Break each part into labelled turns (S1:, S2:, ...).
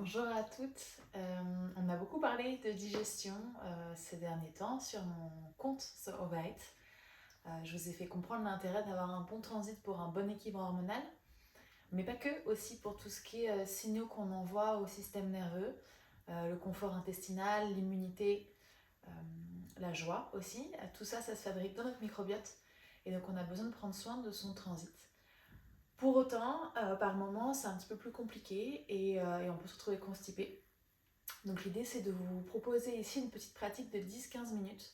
S1: Bonjour à toutes. On a beaucoup parlé de digestion ces derniers temps sur mon compte So Overeat. Je vous ai fait comprendre l'intérêt d'avoir un bon transit pour un bon équilibre hormonal, mais pas que, aussi pour tout ce qui est signaux qu'on envoie au système nerveux, le confort intestinal, l'immunité, euh, la joie aussi. Tout ça, ça se fabrique dans notre microbiote et donc on a besoin de prendre soin de son transit. Pour autant, par moments, c'est un petit peu plus compliqué et on peut se retrouver constipé. Donc l'idée, c'est de vous proposer ici une petite pratique de 10-15 minutes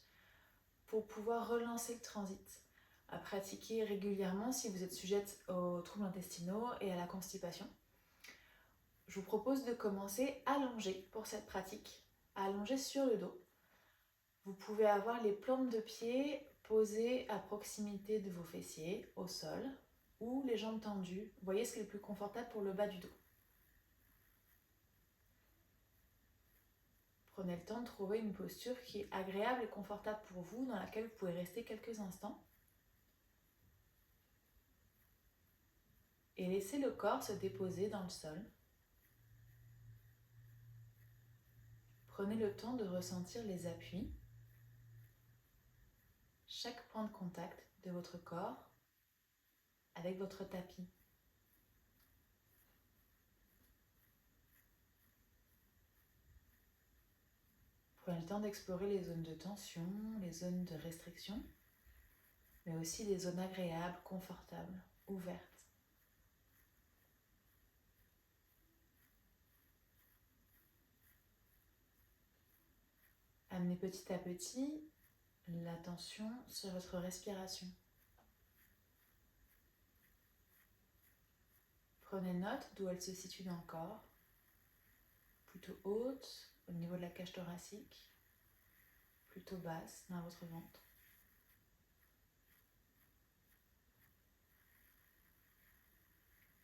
S1: pour pouvoir relancer le transit, à pratiquer régulièrement si vous êtes sujette aux troubles intestinaux et à la constipation. Je vous propose de commencer allongé pour cette pratique, allongé sur le dos. Vous pouvez avoir les plantes de pied posées à proximité de vos fessiers, au sol, ou les jambes tendues. Vous voyez ce qui est le plus confortable pour le bas du dos. Prenez le temps de trouver une posture qui est agréable et confortable pour vous, dans laquelle vous pouvez rester quelques instants. Et laissez le corps se déposer dans le sol. Prenez le temps de ressentir les appuis, chaque point de contact de votre corps avec votre tapis. Prenez le temps d'explorer les zones de tension, les zones de restriction, mais aussi les zones agréables, confortables, ouvertes. Amenez petit à petit l'attention sur votre respiration. Prenez note d'où elle se situe dans le corps, plutôt haute au niveau de la cage thoracique, plutôt basse dans votre ventre.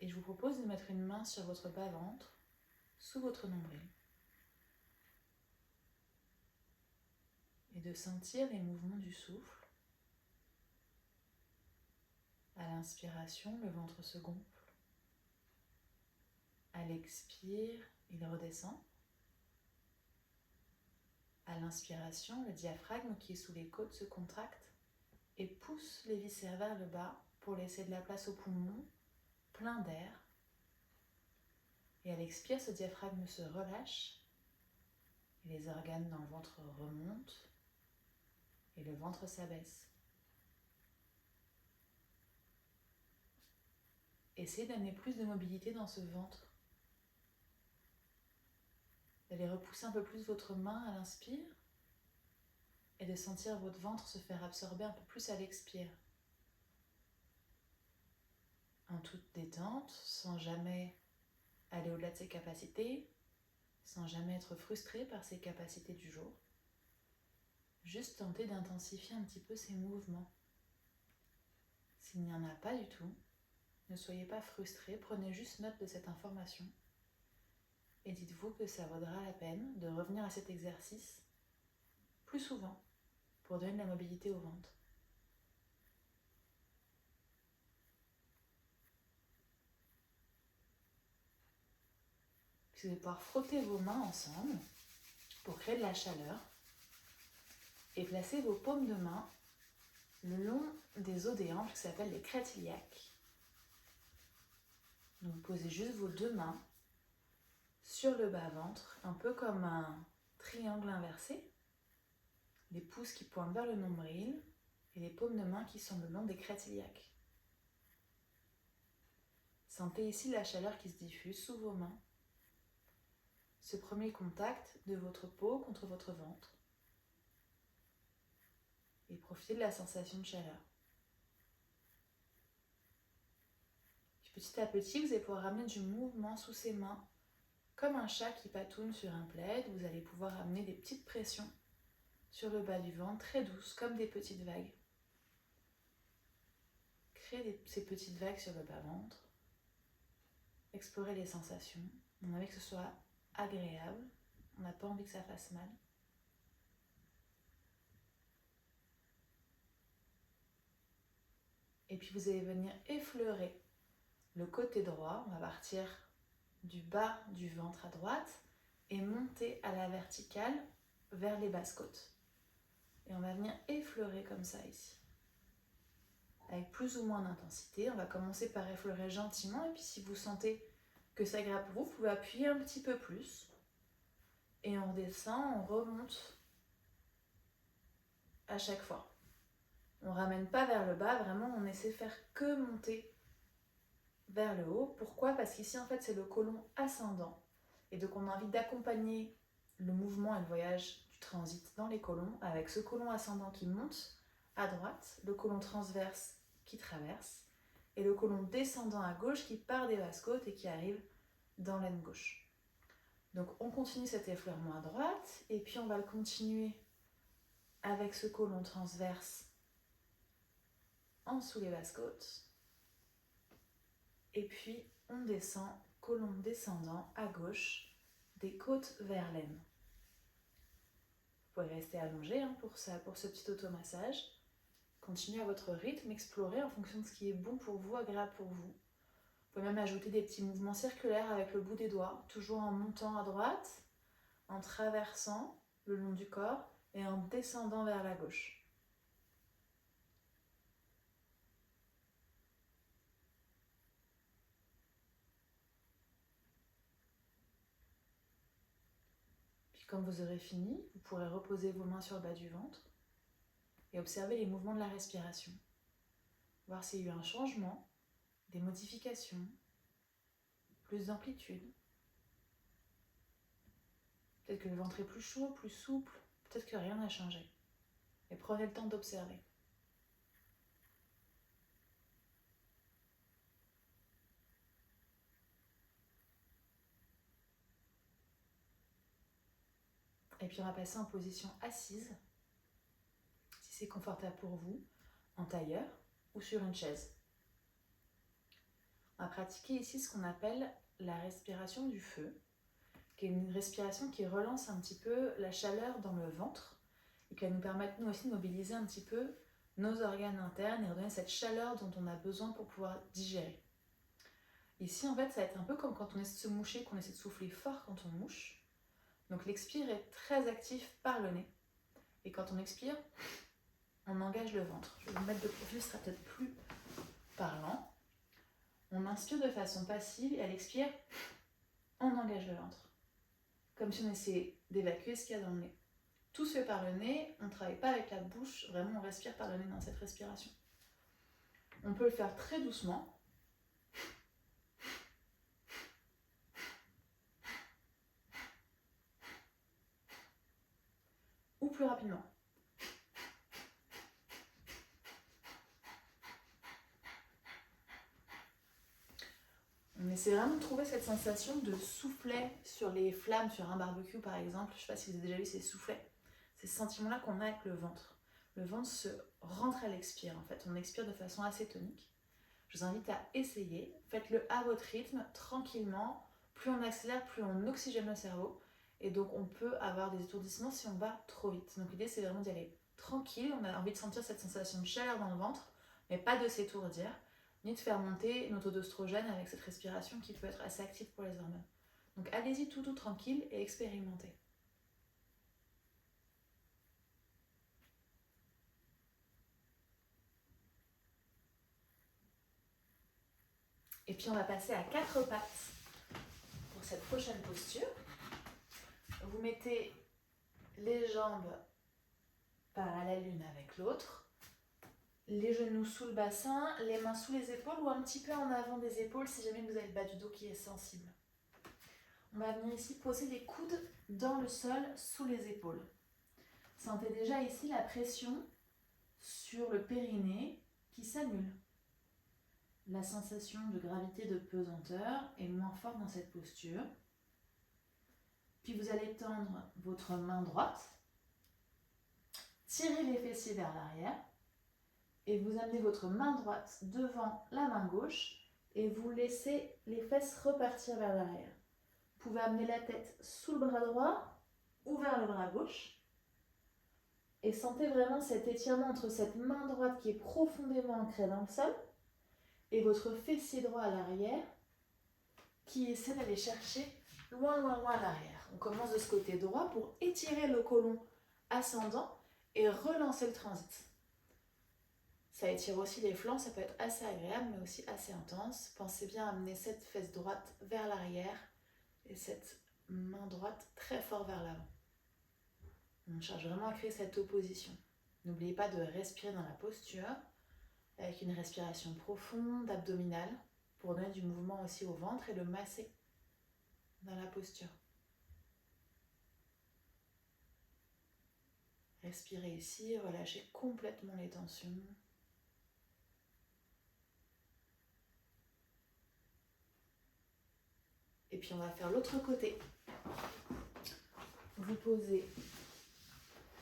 S1: Et je vous propose de mettre une main sur votre bas-ventre, sous votre nombril, et de sentir les mouvements du souffle. À l'inspiration, le ventre se gonfle. À l'expire, il redescend. À l'inspiration, le diaphragme qui est sous les côtes se contracte et pousse les viscères vers le bas pour laisser de la place aux poumons, plein d'air. Et à l'expire, ce diaphragme se relâche et les organes dans le ventre remontent et le ventre s'abaisse. Essayez d'amener plus de mobilité dans ce ventre. D'aller repousser un peu plus votre main à l'inspire et de sentir votre ventre se faire absorber un peu plus à l'expire. En toute détente, sans jamais aller au-delà de ses capacités, sans jamais être frustré par ses capacités du jour. Juste tenter d'intensifier un petit peu ses mouvements. S'il n'y en a pas du tout, ne soyez pas frustré, prenez juste note de cette information et dites-vous que ça vaudra la peine de revenir à cet exercice plus souvent pour donner de la mobilité au ventre. Puis vous allez pouvoir frotter vos mains ensemble pour créer de la chaleur et placer vos paumes de main le long des os des hanches qui s'appellent les crêtes iliaques. Donc vous posez juste vos deux mains sur le bas-ventre, un peu comme un triangle inversé. Les pouces qui pointent vers le nombril et les paumes de main qui sont le long des crêtes iliaques. Sentez ici la chaleur qui se diffuse sous vos mains. Ce premier contact de votre peau contre votre ventre. Et profitez de la sensation de chaleur. Puis petit à petit, vous allez pouvoir ramener du mouvement sous ces mains. Comme un chat qui patoune sur un plaid, vous allez pouvoir amener des petites pressions sur le bas du ventre, très douces, comme des petites vagues. Créez ces petites vagues sur le bas-ventre. Explorez les sensations. On a envie que ce soit agréable. On n'a pas envie que ça fasse mal. Et puis vous allez venir effleurer le côté droit. On va partir du bas du ventre à droite et monter à la verticale vers les basses côtes. Et on va venir effleurer comme ça ici. Avec plus ou moins d'intensité, on va commencer par effleurer gentiment et puis si vous sentez que c'est agréable pour vous, vous pouvez appuyer un petit peu plus. Et on redescend, on remonte à chaque fois. On ne ramène pas vers le bas, vraiment on essaie de faire que monter vers le haut. Pourquoi? Parce qu'ici en fait c'est le côlon ascendant. Et donc on a envie d'accompagner le mouvement et le voyage du transit dans les côlons avec ce côlon ascendant qui monte à droite, le côlon transverse qui traverse et le côlon descendant à gauche qui part des basses côtes et qui arrive dans l'aine gauche. Donc on continue cet effleurement à droite et puis on va le continuer avec ce côlon transverse en dessous les basses côtes. Et puis on descend, côlon descendant à gauche, des côtes vers l'aine. Vous pouvez rester allongé pour ce petit automassage. Continuez à votre rythme, explorez en fonction de ce qui est bon pour vous, agréable pour vous. Vous pouvez même ajouter des petits mouvements circulaires avec le bout des doigts, toujours en montant à droite, en traversant le long du corps et en descendant vers la gauche. Quand vous aurez fini, vous pourrez reposer vos mains sur le bas du ventre et observer les mouvements de la respiration. Voir s'il y a eu un changement, des modifications, plus d'amplitude. Peut-être que le ventre est plus chaud, plus souple, peut-être que rien n'a changé. Et prenez le temps d'observer. Et puis on va passer en position assise, si c'est confortable pour vous, en tailleur ou sur une chaise. On va pratiquer ici ce qu'on appelle la respiration du feu, qui est une respiration qui relance un petit peu la chaleur dans le ventre et qui va nous permettre nous aussi de mobiliser un petit peu nos organes internes et redonner cette chaleur dont on a besoin pour pouvoir digérer. Ici en fait ça va être un peu comme quand on essaie de se moucher, qu'on essaie de souffler fort quand on mouche. Donc l'expire est très actif par le nez. Et quand on expire, on engage le ventre. Je vais vous mettre de profil, ce sera peut-être plus parlant. On inspire de façon passive et à l'expire, on engage le ventre. Comme si on essayait d'évacuer ce qu'il y a dans le nez. Tout se fait par le nez, on ne travaille pas avec la bouche, vraiment on respire par le nez dans cette respiration. On peut le faire très doucement. Ou plus rapidement. On essaie vraiment de trouver cette sensation de soufflet sur les flammes, sur un barbecue par exemple. Je ne sais pas si vous avez déjà vu ces soufflets. C'est ce sentiment-là qu'on a avec le ventre. Le ventre se rentre à l'expire en fait. On expire de façon assez tonique. Je vous invite à essayer. Faites-le à votre rythme, tranquillement. Plus on accélère, plus on oxygène le cerveau. Et donc on peut avoir des étourdissements si on va trop vite. Donc l'idée c'est vraiment d'y aller tranquille. On a envie de sentir cette sensation de chaleur dans le ventre, mais pas de s'étourdir, ni de faire monter notre taux d'œstrogène avec cette respiration qui peut être assez active pour les hormones. Donc allez-y tout tranquille et expérimentez. Et puis on va passer à 4 pattes pour cette prochaine posture. Vous mettez les jambes parallèles l'une avec l'autre, les genoux sous le bassin, les mains sous les épaules ou un petit peu en avant des épaules si jamais vous avez le bas du dos qui est sensible. On va venir ici poser les coudes dans le sol sous les épaules. Sentez déjà ici la pression sur le périnée qui s'annule. La sensation de gravité, de pesanteur est moins forte dans cette posture. Puis vous allez tendre votre main droite, tirez les fessiers vers l'arrière et vous amenez votre main droite devant la main gauche et vous laissez les fesses repartir vers l'arrière. Vous pouvez amener la tête sous le bras droit ou vers le bras gauche et sentez vraiment cet étirement entre cette main droite qui est profondément ancrée dans le sol et votre fessier droit à l'arrière qui essaie d'aller chercher loin, loin, loin à l'arrière. On commence de ce côté droit pour étirer le côlon ascendant et relancer le transit. Ça étire aussi les flancs, ça peut être assez agréable mais aussi assez intense. Pensez bien à amener cette fesse droite vers l'arrière et cette main droite très fort vers l'avant. On cherche vraiment à créer cette opposition. N'oubliez pas de respirer dans la posture avec une respiration profonde, abdominale, pour donner du mouvement aussi au ventre et le masser dans la posture. Respirez ici, relâchez complètement les tensions. Et puis on va faire l'autre côté. Vous posez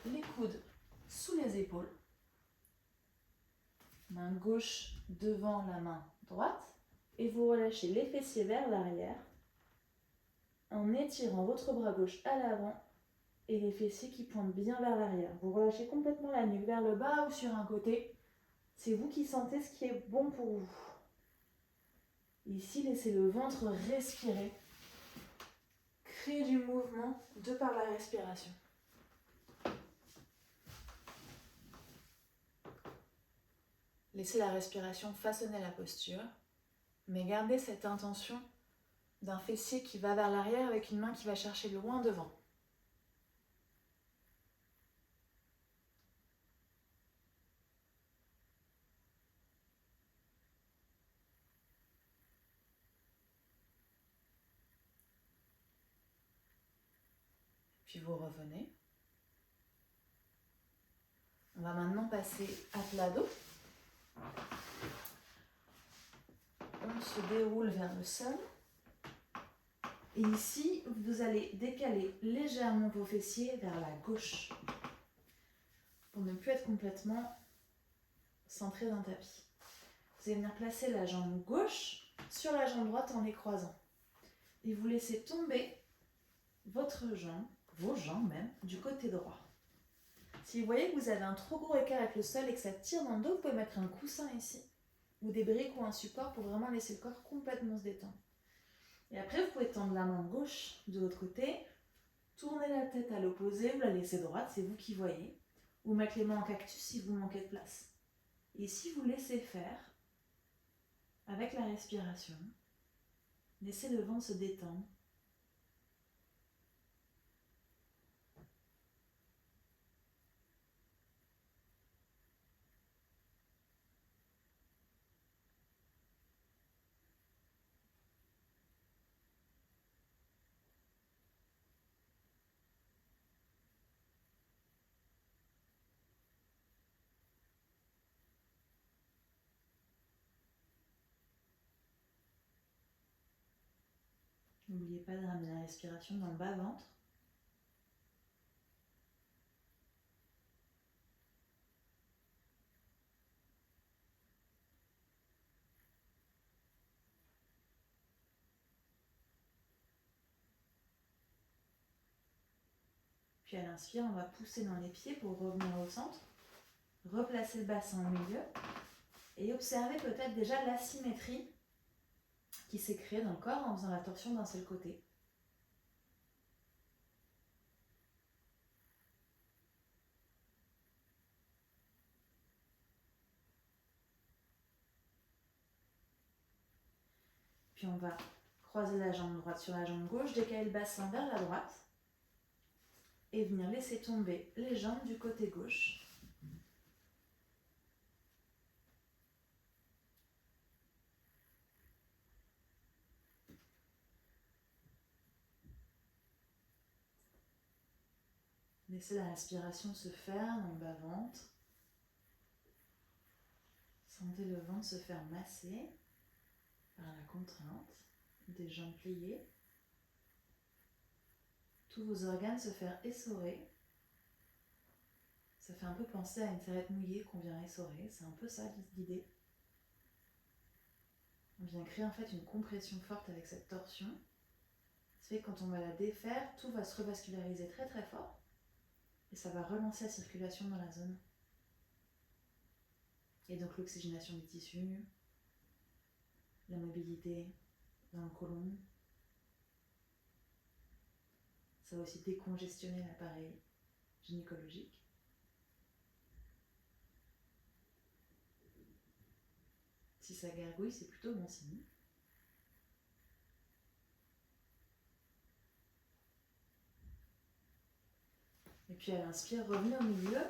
S1: les coudes sous les épaules. Main gauche devant la main droite. Et vous relâchez les fessiers vers l'arrière en étirant votre bras gauche à l'avant et les fessiers qui pointent bien vers l'arrière. Vous relâchez complètement la nuque vers le bas ou sur un côté. C'est vous qui sentez ce qui est bon pour vous. Ici, laissez le ventre respirer. Créez du mouvement de par la respiration. Laissez la respiration façonner la posture, mais gardez cette intention d'un fessier qui va vers l'arrière avec une main qui va chercher loin devant. Puis vous revenez. On va maintenant passer à plat dos. On se déroule vers le sol. Et ici, vous allez décaler légèrement vos fessiers vers la gauche pour ne plus être complètement centré dans le tapis. Vous allez venir placer la jambe gauche sur la jambe droite en les croisant. Et vous laissez tomber votre jambe, vos jambes même, du côté droit. Si vous voyez que vous avez un trop gros écart avec le sol et que ça tire dans le dos, vous pouvez mettre un coussin ici, ou des briques ou un support pour vraiment laisser le corps complètement se détendre. Et après, vous pouvez tendre la main gauche de l'autre côté, tourner la tête à l'opposé ou la laisser droite, c'est vous qui voyez, ou mettre les mains en cactus si vous manquez de place. Et si vous laissez faire, avec la respiration, laissez le ventre se détendre. N'oubliez pas de ramener la respiration dans le bas-ventre. Puis à l'inspire, on va pousser dans les pieds pour revenir au centre. Replacer le bassin au milieu. Et observez peut-être déjà l'asymétrie qui s'est créée dans le corps en faisant la torsion d'un seul côté. Puis on va croiser la jambe droite sur la jambe gauche, décaler le bassin vers la droite et venir laisser tomber les jambes du côté gauche. Laissez la respiration se faire dans le bas-ventre. Sentez le ventre se faire masser par la contrainte des jambes pliées. Tous vos organes se faire essorer. Ça fait un peu penser à une serviette mouillée qu'on vient essorer. C'est un peu ça l'idée. On vient créer en fait une compression forte avec cette torsion. Ça fait que quand on va la défaire, tout va se revasculariser très très fort. Et ça va relancer la circulation dans la zone. Et donc l'oxygénation des tissus, la mobilité dans le côlon, Ça va aussi décongestionner l'appareil gynécologique. Si ça gargouille, c'est plutôt bon signe. Et puis à l'inspire, revenez au milieu,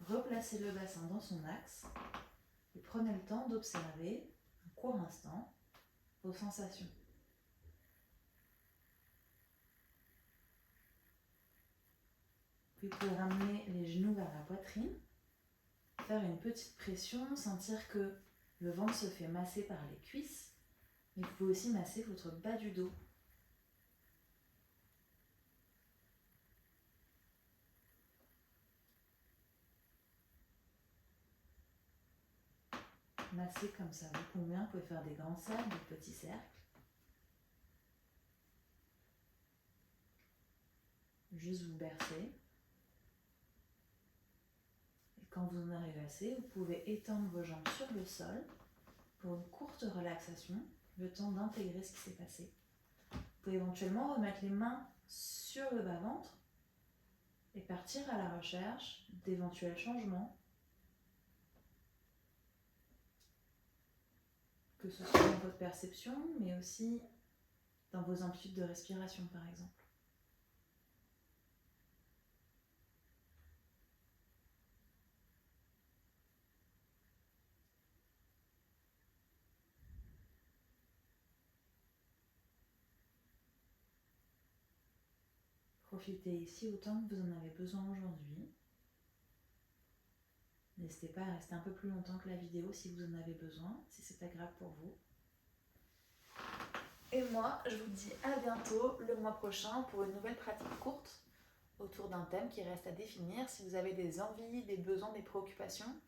S1: replacez le bassin dans son axe et prenez le temps d'observer un court instant vos sensations. Puis vous pouvez ramener les genoux vers la poitrine, faire une petite pression, sentir que le ventre se fait masser par les cuisses, mais vous pouvez aussi masser votre bas du dos. Masser comme ça vous convient, vous pouvez faire des grands cercles, des petits cercles. Juste vous bercer. Et quand vous en arrivez assez, vous pouvez étendre vos jambes sur le sol pour une courte relaxation, le temps d'intégrer ce qui s'est passé. Vous pouvez éventuellement remettre les mains sur le bas-ventre et partir à la recherche d'éventuels changements, que ce soit dans votre perception, mais aussi dans vos amplitudes de respiration par exemple. Profitez ici autant que vous en avez besoin aujourd'hui. N'hésitez pas à rester un peu plus longtemps que la vidéo si vous en avez besoin, si c'est agréable pour vous. Et moi, je vous dis à bientôt le mois prochain pour une nouvelle pratique courte autour d'un thème qui reste à définir. Si vous avez des envies, des besoins, des préoccupations,